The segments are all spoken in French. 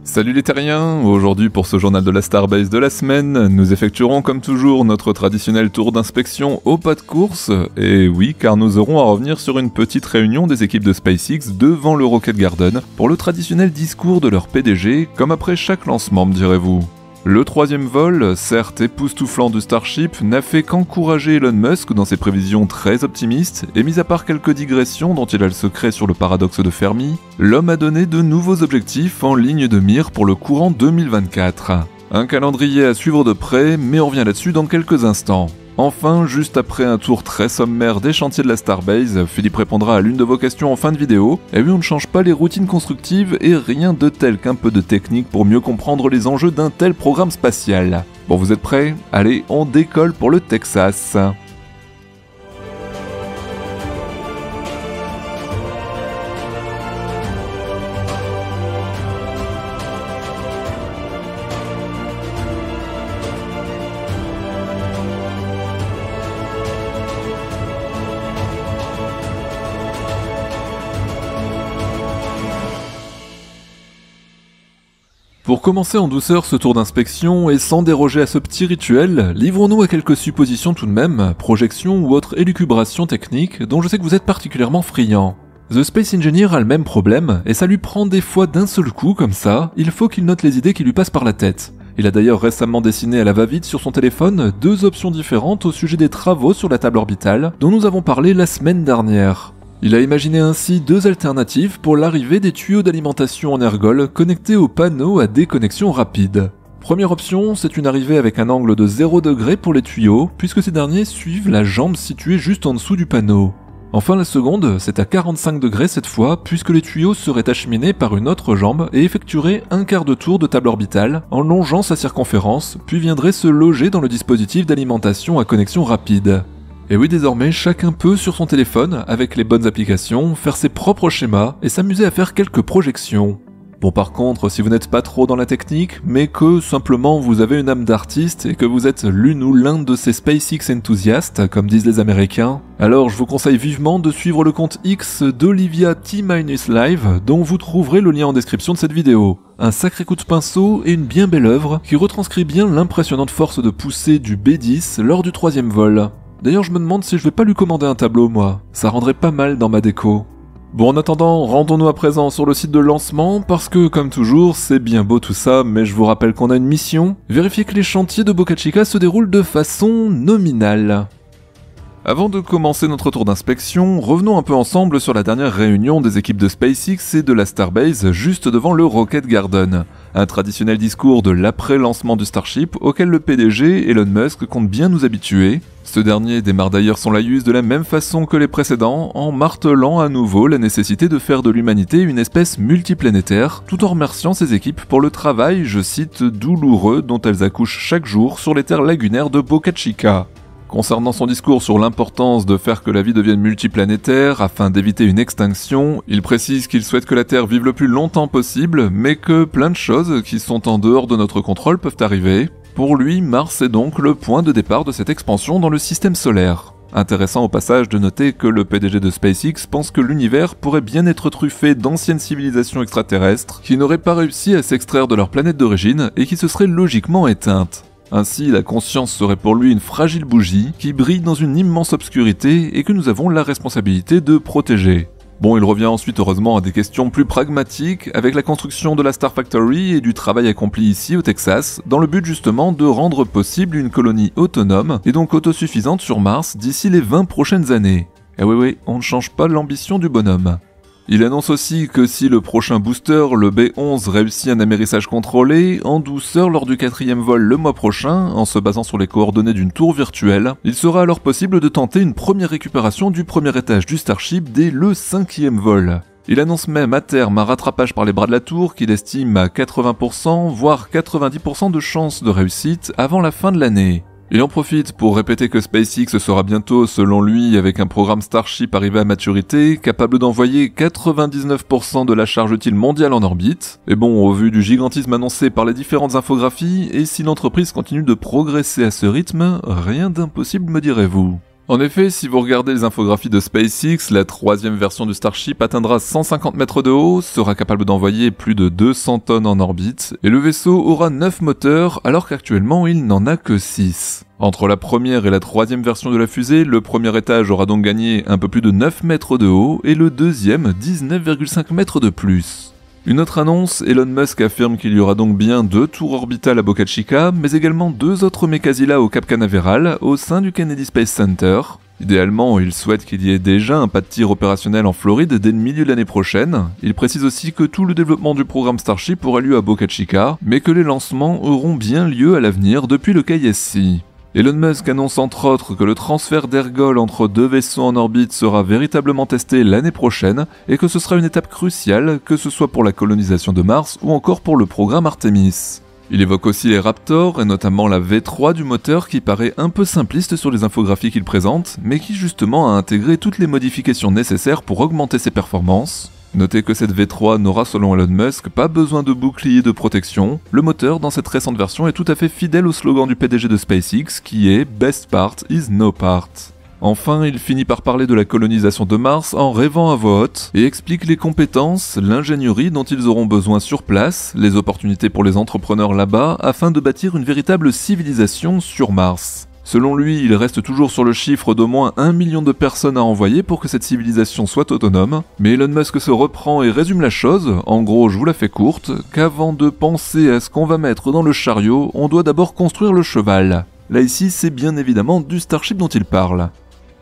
Salut les terriens, aujourd'hui pour ce journal de la Starbase de la semaine, nous effectuerons comme toujours notre traditionnel tour d'inspection au pas de course, et oui car nous aurons à revenir sur une petite réunion des équipes de SpaceX devant le Rocket Garden pour le traditionnel discours de leur PDG, comme après chaque lancement me direz-vous. Le troisième vol, certes époustouflant du Starship, n'a fait qu'encourager Elon Musk dans ses prévisions très optimistes, et mis à part quelques digressions dont il a le secret sur le paradoxe de Fermi, l'homme a donné de nouveaux objectifs en ligne de mire pour le courant 2024. Un calendrier à suivre de près, mais on revient là-dessus dans quelques instants. Enfin, juste après un tour très sommaire des chantiers de la Starbase, Philippe répondra à l'une de vos questions en fin de vidéo, et oui on ne change pas les routines constructives et rien de tel qu'un peu de technique pour mieux comprendre les enjeux d'un tel programme spatial. Bon vous êtes prêts? Allez, on décolle pour le Texas. Pour commencer en douceur ce tour d'inspection et sans déroger à ce petit rituel, livrons-nous à quelques suppositions tout de même, projections ou autres élucubrations techniques dont je sais que vous êtes particulièrement friands. The Space Engineer a le même problème, et ça lui prend des fois d'un seul coup comme ça, il faut qu'il note les idées qui lui passent par la tête. Il a d'ailleurs récemment dessiné à la va-vite sur son téléphone deux options différentes au sujet des travaux sur la table orbitale dont nous avons parlé la semaine dernière. Il a imaginé ainsi deux alternatives pour l'arrivée des tuyaux d'alimentation en ergol connectés au panneau à déconnexion rapide. Première option, c'est une arrivée avec un angle de 0 degré pour les tuyaux, puisque ces derniers suivent la jambe située juste en dessous du panneau. Enfin la seconde, c'est à 45 degrés cette fois, puisque les tuyaux seraient acheminés par une autre jambe et effectueraient un quart de tour de table orbitale en longeant sa circonférence, puis viendraient se loger dans le dispositif d'alimentation à connexion rapide. Et oui, désormais, chacun peut, sur son téléphone, avec les bonnes applications, faire ses propres schémas et s'amuser à faire quelques projections. Bon par contre, si vous n'êtes pas trop dans la technique, mais que, simplement, vous avez une âme d'artiste et que vous êtes l'une ou l'un de ces SpaceX enthousiastes, comme disent les Américains, alors je vous conseille vivement de suivre le compte X d'Olivia T-Live, dont vous trouverez le lien en description de cette vidéo. Un sacré coup de pinceau et une bien belle œuvre qui retranscrit bien l'impressionnante force de poussée du B-10 lors du troisième vol. D'ailleurs, je me demande si je vais pas lui commander un tableau, moi. Ça rendrait pas mal dans ma déco. Bon, en attendant, rendons-nous à présent sur le site de lancement, parce que, comme toujours, c'est bien beau tout ça, mais je vous rappelle qu'on a une mission. Vérifier que les chantiers de Boca Chica se déroulent de façon nominale. Avant de commencer notre tour d'inspection, revenons un peu ensemble sur la dernière réunion des équipes de SpaceX et de la Starbase juste devant le Rocket Garden. Un traditionnel discours de l'après-lancement du Starship auquel le PDG Elon Musk compte bien nous habituer. Ce dernier démarre d'ailleurs son laïus de la même façon que les précédents, en martelant à nouveau la nécessité de faire de l'humanité une espèce multiplanétaire, tout en remerciant ses équipes pour le travail, je cite, douloureux dont elles accouchent chaque jour sur les terres lagunaires de Boca Chica. Concernant son discours sur l'importance de faire que la vie devienne multiplanétaire afin d'éviter une extinction, il précise qu'il souhaite que la Terre vive le plus longtemps possible, mais que plein de choses qui sont en dehors de notre contrôle peuvent arriver. Pour lui, Mars est donc le point de départ de cette expansion dans le système solaire. Intéressant au passage de noter que le PDG de SpaceX pense que l'univers pourrait bien être truffé d'anciennes civilisations extraterrestres qui n'auraient pas réussi à s'extraire de leur planète d'origine et qui se seraient logiquement éteintes. Ainsi, la conscience serait pour lui une fragile bougie qui brille dans une immense obscurité et que nous avons la responsabilité de protéger. Bon, il revient ensuite heureusement à des questions plus pragmatiques avec la construction de la Star Factory et du travail accompli ici au Texas, dans le but justement de rendre possible une colonie autonome et donc autosuffisante sur Mars d'ici les 20 prochaines années. Et oui, on ne change pas l'ambition du bonhomme. Il annonce aussi que si le prochain booster, le B11, réussit un amérissage contrôlé, en douceur lors du 4e vol le mois prochain, en se basant sur les coordonnées d'une tour virtuelle, il sera alors possible de tenter une première récupération du premier étage du Starship dès le 5e vol. Il annonce même à terme un rattrapage par les bras de la tour qu'il estime à 80% voire 90% de chances de réussite avant la fin de l'année. Il en profite pour répéter que SpaceX sera bientôt, selon lui, avec un programme Starship arrivé à maturité, capable d'envoyer 99% de la charge utile mondiale en orbite. Et bon, au vu du gigantisme annoncé par les différentes infographies, et si l'entreprise continue de progresser à ce rythme, rien d'impossible me direz-vous. En effet, si vous regardez les infographies de SpaceX, la troisième version du Starship atteindra 150 mètres de haut, sera capable d'envoyer plus de 200 tonnes en orbite, et le vaisseau aura 9 moteurs alors qu'actuellement il n'en a que 6. Entre la première et la troisième version de la fusée, le premier étage aura donc gagné un peu plus de 9 mètres de haut et le deuxième 19,5 mètres de plus. Une autre annonce, Elon Musk affirme qu'il y aura donc bien 2 tours orbitales à Boca Chica, mais également 2 autres Mécasilas au Cap Canaveral, au sein du Kennedy Space Center. Idéalement, il souhaite qu'il y ait déjà un pas de tir opérationnel en Floride dès le milieu de l'année prochaine. Il précise aussi que tout le développement du programme Starship aura lieu à Boca Chica, mais que les lancements auront bien lieu à l'avenir depuis le KSC. Elon Musk annonce entre autres que le transfert d'Ergol entre 2 vaisseaux en orbite sera véritablement testé l'année prochaine et que ce sera une étape cruciale, que ce soit pour la colonisation de Mars ou encore pour le programme Artemis. Il évoque aussi les Raptors et notamment la V3 du moteur qui paraît un peu simpliste sur les infographies qu'il présente, mais qui justement a intégré toutes les modifications nécessaires pour augmenter ses performances. Notez que cette V3 n'aura selon Elon Musk pas besoin de bouclier de protection. Le moteur dans cette récente version est tout à fait fidèle au slogan du PDG de SpaceX qui est « Best part is no part ». Enfin, il finit par parler de la colonisation de Mars en rêvant à voix haute et explique les compétences, l'ingénierie dont ils auront besoin sur place, les opportunités pour les entrepreneurs là-bas afin de bâtir une véritable civilisation sur Mars. Selon lui, il reste toujours sur le chiffre d'au moins 1 million de personnes à envoyer pour que cette civilisation soit autonome, mais Elon Musk se reprend et résume la chose, en gros je vous la fais courte, qu'avant de penser à ce qu'on va mettre dans le chariot, on doit d'abord construire le cheval. Là ici, c'est bien évidemment du Starship dont il parle.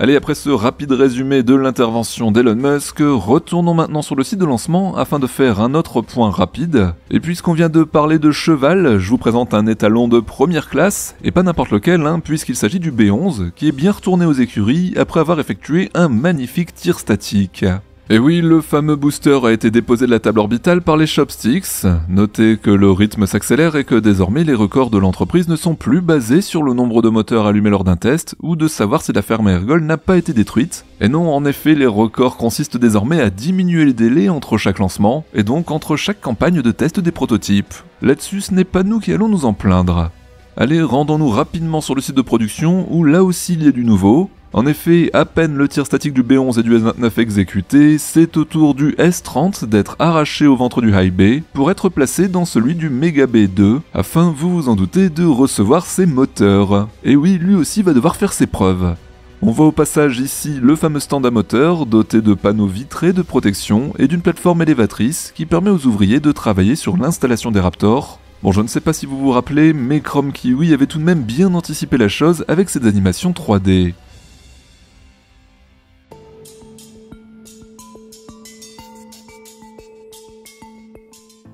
Allez, après ce rapide résumé de l'intervention d'Elon Musk, retournons maintenant sur le site de lancement afin de faire un autre point rapide. Et puisqu'on vient de parler de cheval, je vous présente un étalon de première classe, et pas n'importe lequel, puisqu'il s'agit du B11, qui est bien retourné aux écuries après avoir effectué un magnifique tir statique. Et oui, le fameux booster a été déposé de la table orbitale par les Chopsticks. Notez que le rythme s'accélère et que désormais les records de l'entreprise ne sont plus basés sur le nombre de moteurs allumés lors d'un test ou de savoir si la ferme Ergol n'a pas été détruite. Et non, en effet, les records consistent désormais à diminuer les délais entre chaque lancement et donc entre chaque campagne de test des prototypes. Là-dessus, ce n'est pas nous qui allons nous en plaindre. Allez, rendons-nous rapidement sur le site de production où là aussi il y a du nouveau. En effet, à peine le tir statique du B11 et du S29 exécuté, c'est au tour du S30 d'être arraché au ventre du High Bay pour être placé dans celui du Mega B2, afin, vous vous en doutez, de recevoir ses moteurs. Et oui, lui aussi va devoir faire ses preuves. On voit au passage ici le fameux stand à moteur, doté de panneaux vitrés de protection et d'une plateforme élévatrice qui permet aux ouvriers de travailler sur l'installation des Raptors. Bon, je ne sais pas si vous vous rappelez, mais Chrome Kiwi avait tout de même bien anticipé la chose avec ses animations 3D.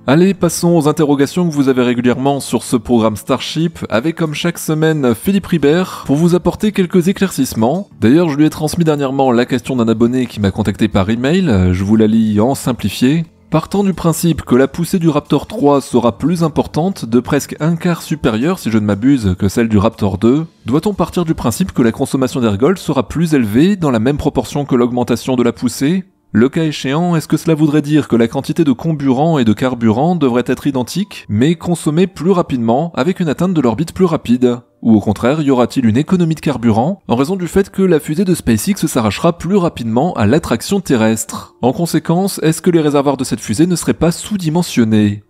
Allez, passons aux interrogations que vous avez régulièrement sur ce programme Starship, avec comme chaque semaine Philippe Ribert pour vous apporter quelques éclaircissements. D'ailleurs, je lui ai transmis dernièrement la question d'un abonné qui m'a contacté par email, je vous la lis en simplifié. Partant du principe que la poussée du Raptor 3 sera plus importante, de presque un quart supérieure si je ne m'abuse que celle du Raptor 2, doit-on partir du principe que la consommation d'ergol sera plus élevée dans la même proportion que l'augmentation de la poussée ? Le cas échéant, est-ce que cela voudrait dire que la quantité de comburant et de carburant devrait être identique, mais consommée plus rapidement, avec une atteinte de l'orbite plus rapide ? Ou au contraire, y aura-t-il une économie de carburant, en raison du fait que la fusée de SpaceX s'arrachera plus rapidement à l'attraction terrestre ? En conséquence, est-ce que les réservoirs de cette fusée ne seraient pas sous-dimensionnés ?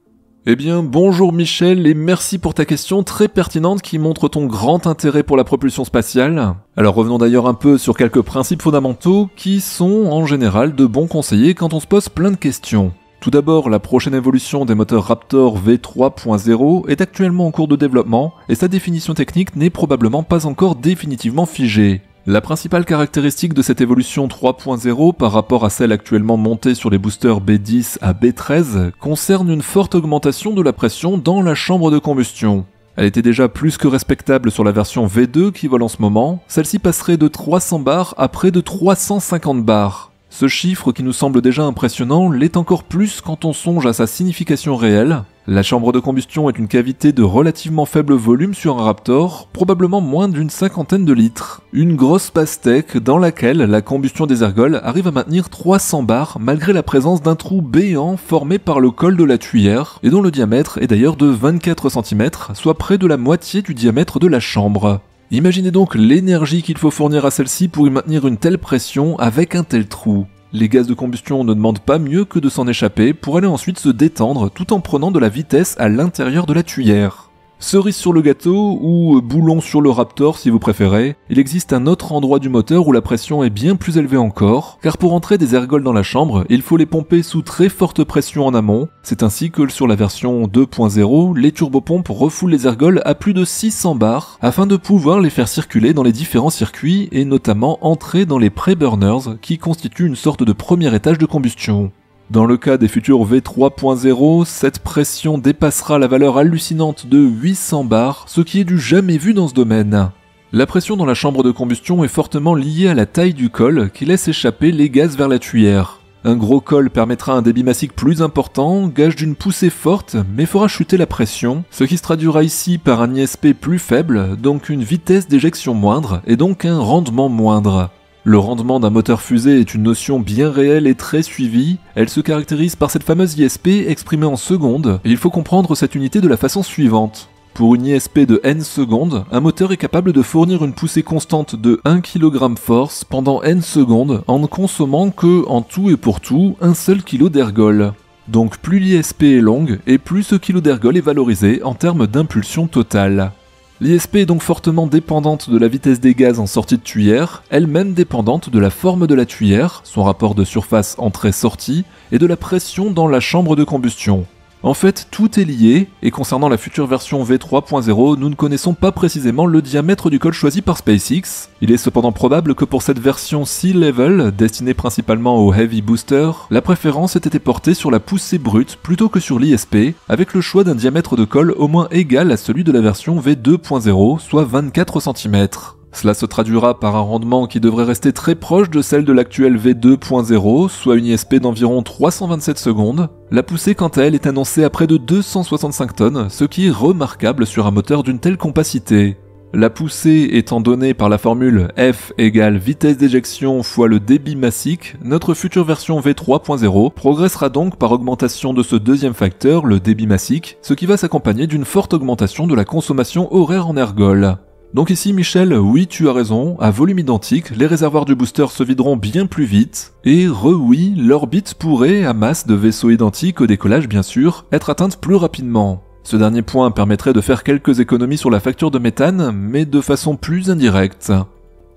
Eh bien, bonjour Michel, et merci pour ta question très pertinente qui montre ton grand intérêt pour la propulsion spatiale. Alors revenons d'ailleurs un peu sur quelques principes fondamentaux qui sont en général de bons conseillers quand on se pose plein de questions. Tout d'abord, la prochaine évolution des moteurs Raptor V3.0 est actuellement en cours de développement et sa définition technique n'est probablement pas encore définitivement figée. La principale caractéristique de cette évolution 3.0 par rapport à celle actuellement montée sur les boosters B10 à B13 concerne une forte augmentation de la pression dans la chambre de combustion. Elle était déjà plus que respectable sur la version V2 qui vole en ce moment, celle-ci passerait de 300 bars à près de 350 bars. Ce chiffre qui nous semble déjà impressionnant l'est encore plus quand on songe à sa signification réelle. La chambre de combustion est une cavité de relativement faible volume sur un Raptor, probablement moins d'une 50aine de litres. Une grosse pastèque dans laquelle la combustion des ergols arrive à maintenir 300 bars malgré la présence d'un trou béant formé par le col de la tuyère et dont le diamètre est d'ailleurs de 24 cm, soit près de la moitié du diamètre de la chambre. Imaginez donc l'énergie qu'il faut fournir à celle-ci pour y maintenir une telle pression avec un tel trou. Les gaz de combustion ne demandent pas mieux que de s'en échapper pour aller ensuite se détendre tout en prenant de la vitesse à l'intérieur de la tuyère. Cerise sur le gâteau, ou boulon sur le Raptor si vous préférez, il existe un autre endroit du moteur où la pression est bien plus élevée encore, car pour entrer des ergols dans la chambre, il faut les pomper sous très forte pression en amont. C'est ainsi que sur la version 2.0, les turbopompes refoulent les ergols à plus de 600 bars, afin de pouvoir les faire circuler dans les différents circuits, et notamment entrer dans les pre-burners, qui constituent une sorte de premier étage de combustion. Dans le cas des futurs V3.0, cette pression dépassera la valeur hallucinante de 800 bars, ce qui est du jamais vu dans ce domaine. La pression dans la chambre de combustion est fortement liée à la taille du col qui laisse échapper les gaz vers la tuyère. Un gros col permettra un débit massique plus important, gage d'une poussée forte, mais fera chuter la pression, ce qui se traduira ici par un ISP plus faible, donc une vitesse d'éjection moindre, et donc un rendement moindre. Le rendement d'un moteur fusée est une notion bien réelle et très suivie. Elle se caractérise par cette fameuse ISP exprimée en secondes, et il faut comprendre cette unité de la façon suivante. Pour une ISP de n secondes, un moteur est capable de fournir une poussée constante de 1 kg force pendant n secondes en ne consommant que, en tout et pour tout, un seul kilo d'ergol. Donc plus l'ISP est longue, et plus ce kilo d'ergol est valorisé en termes d'impulsion totale. L'ISP est donc fortement dépendante de la vitesse des gaz en sortie de tuyère, elle-même dépendante de la forme de la tuyère, son rapport de surface entrée-sortie, et de la pression dans la chambre de combustion. En fait, tout est lié, et concernant la future version V3.0, nous ne connaissons pas précisément le diamètre du col choisi par SpaceX. Il est cependant probable que pour cette version Sea Level, destinée principalement aux Heavy Boosters, la préférence ait été portée sur la poussée brute plutôt que sur l'ISP, avec le choix d'un diamètre de col au moins égal à celui de la version V2.0, soit 24 cm. Cela se traduira par un rendement qui devrait rester très proche de celle de l'actuel V2.0, soit une ISP d'environ 327 secondes. La poussée quant à elle est annoncée à près de 265 tonnes, ce qui est remarquable sur un moteur d'une telle compacité. La poussée étant donnée par la formule F égale vitesse d'éjection fois le débit massique, notre future version V3.0 progressera donc par augmentation de ce deuxième facteur, le débit massique, ce qui va s'accompagner d'une forte augmentation de la consommation horaire en ergol. Donc ici Michel, oui tu as raison, à volume identique, les réservoirs du booster se videront bien plus vite, et oui, l'orbite pourrait, à masse de vaisseaux identiques au décollage bien sûr, être atteinte plus rapidement. Ce dernier point permettrait de faire quelques économies sur la facture de méthane, mais de façon plus indirecte.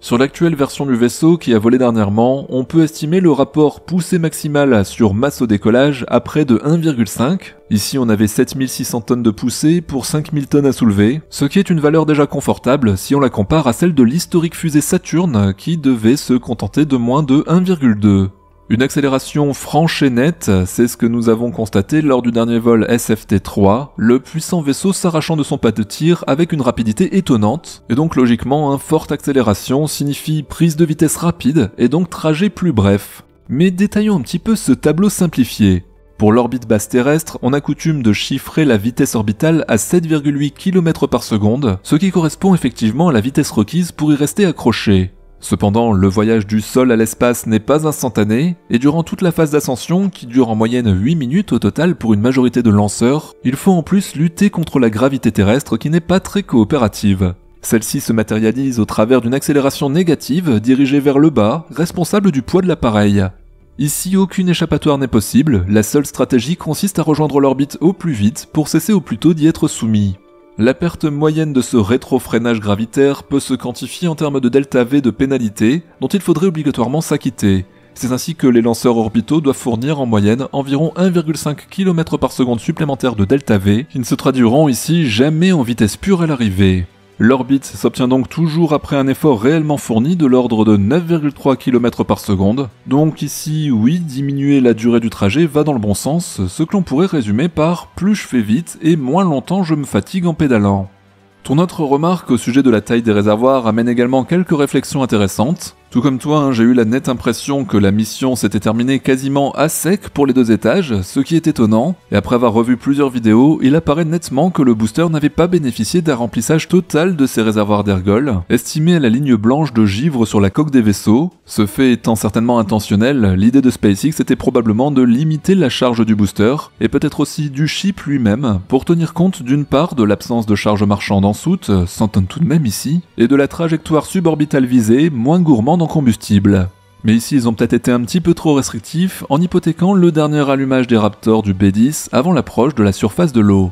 Sur l'actuelle version du vaisseau qui a volé dernièrement, on peut estimer le rapport poussée maximale sur masse au décollage à près de 1,5. Ici on avait 7600 tonnes de poussée pour 5000 tonnes à soulever, ce qui est une valeur déjà confortable si on la compare à celle de l'historique fusée Saturn qui devait se contenter de moins de 1,2. Une accélération franche et nette, c'est ce que nous avons constaté lors du dernier vol SFT-3, le puissant vaisseau s'arrachant de son pas de tir avec une rapidité étonnante, et donc logiquement, forte accélération signifie prise de vitesse rapide et donc trajet plus bref. Mais détaillons un petit peu ce tableau simplifié. Pour l'orbite basse terrestre, on a coutume de chiffrer la vitesse orbitale à 7,8 km par seconde, ce qui correspond effectivement à la vitesse requise pour y rester accroché. Cependant, le voyage du sol à l'espace n'est pas instantané, et durant toute la phase d'ascension, qui dure en moyenne 8 minutes au total pour une majorité de lanceurs, il faut en plus lutter contre la gravité terrestre qui n'est pas très coopérative. Celle-ci se matérialise au travers d'une accélération négative dirigée vers le bas, responsable du poids de l'appareil. Ici, aucune échappatoire n'est possible, la seule stratégie consiste à rejoindre l'orbite au plus vite pour cesser au plus tôt d'y être soumis. La perte moyenne de ce rétrofreinage gravitaire peut se quantifier en termes de ΔV de pénalité, dont il faudrait obligatoirement s'acquitter. C'est ainsi que les lanceurs orbitaux doivent fournir en moyenne environ 1,5 km par seconde supplémentaire de ΔV, qui ne se traduiront ici jamais en vitesse pure à l'arrivée. L'orbite s'obtient donc toujours après un effort réellement fourni de l'ordre de 9,3 km par seconde, donc ici, oui, diminuer la durée du trajet va dans le bon sens, ce que l'on pourrait résumer par « plus je fais vite et moins longtemps je me fatigue en pédalant ». Ton autre remarque au sujet de la taille des réservoirs amène également quelques réflexions intéressantes. Tout comme toi, j'ai eu la nette impression que la mission s'était terminée quasiment à sec pour les 2 étages, ce qui est étonnant, et après avoir revu plusieurs vidéos, il apparaît nettement que le booster n'avait pas bénéficié d'un remplissage total de ses réservoirs d'ergol, estimé à la ligne blanche de givre sur la coque des vaisseaux. Ce fait étant certainement intentionnel, l'idée de SpaceX était probablement de limiter la charge du booster, et peut-être aussi du ship lui-même, pour tenir compte d'une part de l'absence de charge marchande en soute, 100 tonnes tout de même ici, et de la trajectoire suborbitale visée, moins gourmande en combustible. Mais ici ils ont peut-être été un petit peu trop restrictifs en hypothéquant le dernier allumage des Raptors du B10 avant l'approche de la surface de l'eau.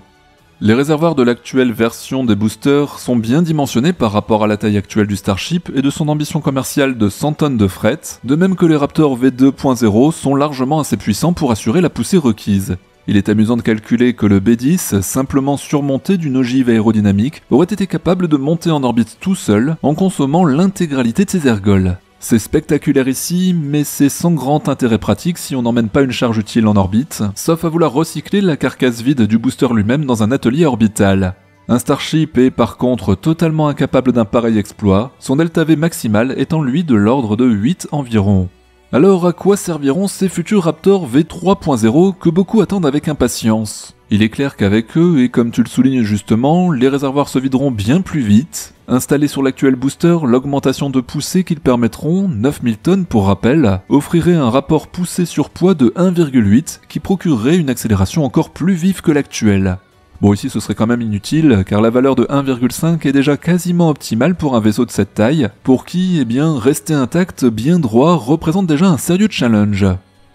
Les réservoirs de l'actuelle version des boosters sont bien dimensionnés par rapport à la taille actuelle du Starship et de son ambition commerciale de 100 tonnes de fret, de même que les Raptors V2.0 sont largement assez puissants pour assurer la poussée requise. Il est amusant de calculer que le B10, simplement surmonté d'une ogive aérodynamique, aurait été capable de monter en orbite tout seul en consommant l'intégralité de ses ergols. C'est spectaculaire ici, mais c'est sans grand intérêt pratique si on n'emmène pas une charge utile en orbite, sauf à vouloir recycler la carcasse vide du booster lui-même dans un atelier orbital. Un Starship est par contre totalement incapable d'un pareil exploit, son delta V maximal étant lui de l'ordre de 8 environ. Alors à quoi serviront ces futurs Raptors V3.0 que beaucoup attendent avec impatience ? Il est clair qu'avec eux, et comme tu le soulignes justement, les réservoirs se videront bien plus vite. Installés sur l'actuel booster, l'augmentation de poussée qu'ils permettront, 9000 tonnes pour rappel, offrirait un rapport poussée sur poids de 1,8 qui procurerait une accélération encore plus vive que l'actuelle. Bon ici ce serait quand même inutile car la valeur de 1,5 est déjà quasiment optimale pour un vaisseau de cette taille, pour qui, rester intact bien droit représente déjà un sérieux challenge.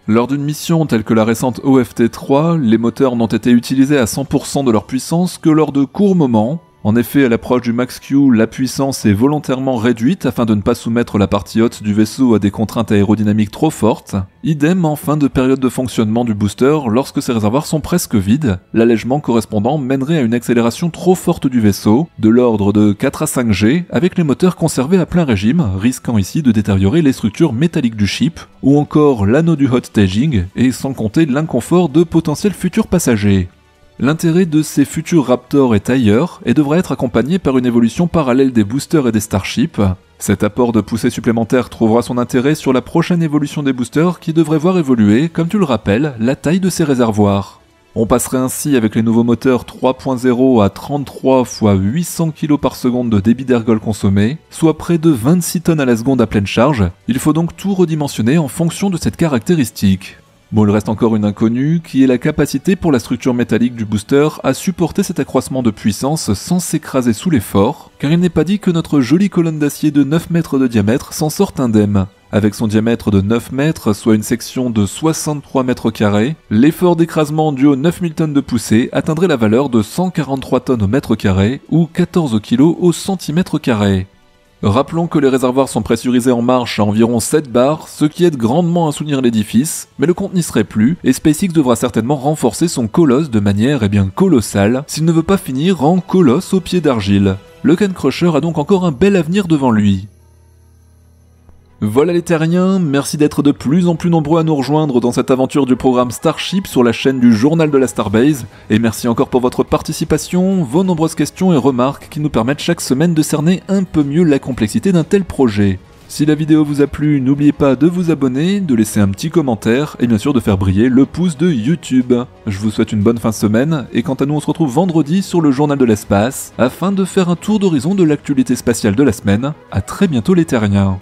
Lors d'une mission telle que la récente OFT-3, les moteurs n'ont été utilisés à 100% de leur puissance que lors de courts moments. En effet, à l'approche du Max Q, la puissance est volontairement réduite afin de ne pas soumettre la partie haute du vaisseau à des contraintes aérodynamiques trop fortes. Idem en fin de période de fonctionnement du booster lorsque ses réservoirs sont presque vides, l'allègement correspondant mènerait à une accélération trop forte du vaisseau, de l'ordre de 4 à 5 G, avec les moteurs conservés à plein régime, risquant ici de détériorer les structures métalliques du ship, ou encore l'anneau du hot staging, et sans compter l'inconfort de potentiels futurs passagers. L'intérêt de ces futurs Raptors est ailleurs et devra être accompagné par une évolution parallèle des boosters et des Starships. Cet apport de poussée supplémentaire trouvera son intérêt sur la prochaine évolution des boosters qui devrait voir évoluer, comme tu le rappelles, la taille de ces réservoirs. On passerait ainsi avec les nouveaux moteurs 3.0 à 33 x 800 kg par seconde de débit d'ergol consommé, soit près de 26 tonnes à la seconde à pleine charge. Il faut donc tout redimensionner en fonction de cette caractéristique. Bon, il reste encore une inconnue, qui est la capacité pour la structure métallique du booster à supporter cet accroissement de puissance sans s'écraser sous l'effort, car il n'est pas dit que notre jolie colonne d'acier de 9 mètres de diamètre s'en sorte indemne. Avec son diamètre de 9 mètres, soit une section de 63 mètres carrés, l'effort d'écrasement dû aux 9000 tonnes de poussée atteindrait la valeur de 143 tonnes au mètre carré ou 14 kg au centimètre carré. Rappelons que les réservoirs sont pressurisés en marche à environ 7 bars, ce qui aide grandement à soutenir l'édifice, mais le compte n'y serait plus, et SpaceX devra certainement renforcer son colosse de manière colossale, s'il ne veut pas finir en colosse au pied d'argile. Le Can Crusher a donc encore un bel avenir devant lui. Voilà les terriens, merci d'être de plus en plus nombreux à nous rejoindre dans cette aventure du programme Starship sur la chaîne du Journal de la Starbase, et merci encore pour votre participation, vos nombreuses questions et remarques qui nous permettent chaque semaine de cerner un peu mieux la complexité d'un tel projet. Si la vidéo vous a plu, n'oubliez pas de vous abonner, de laisser un petit commentaire, et bien sûr de faire briller le pouce de YouTube. Je vous souhaite une bonne fin de semaine, et quant à nous on se retrouve vendredi sur le Journal de l'espace, afin de faire un tour d'horizon de l'actualité spatiale de la semaine. À très bientôt les terriens.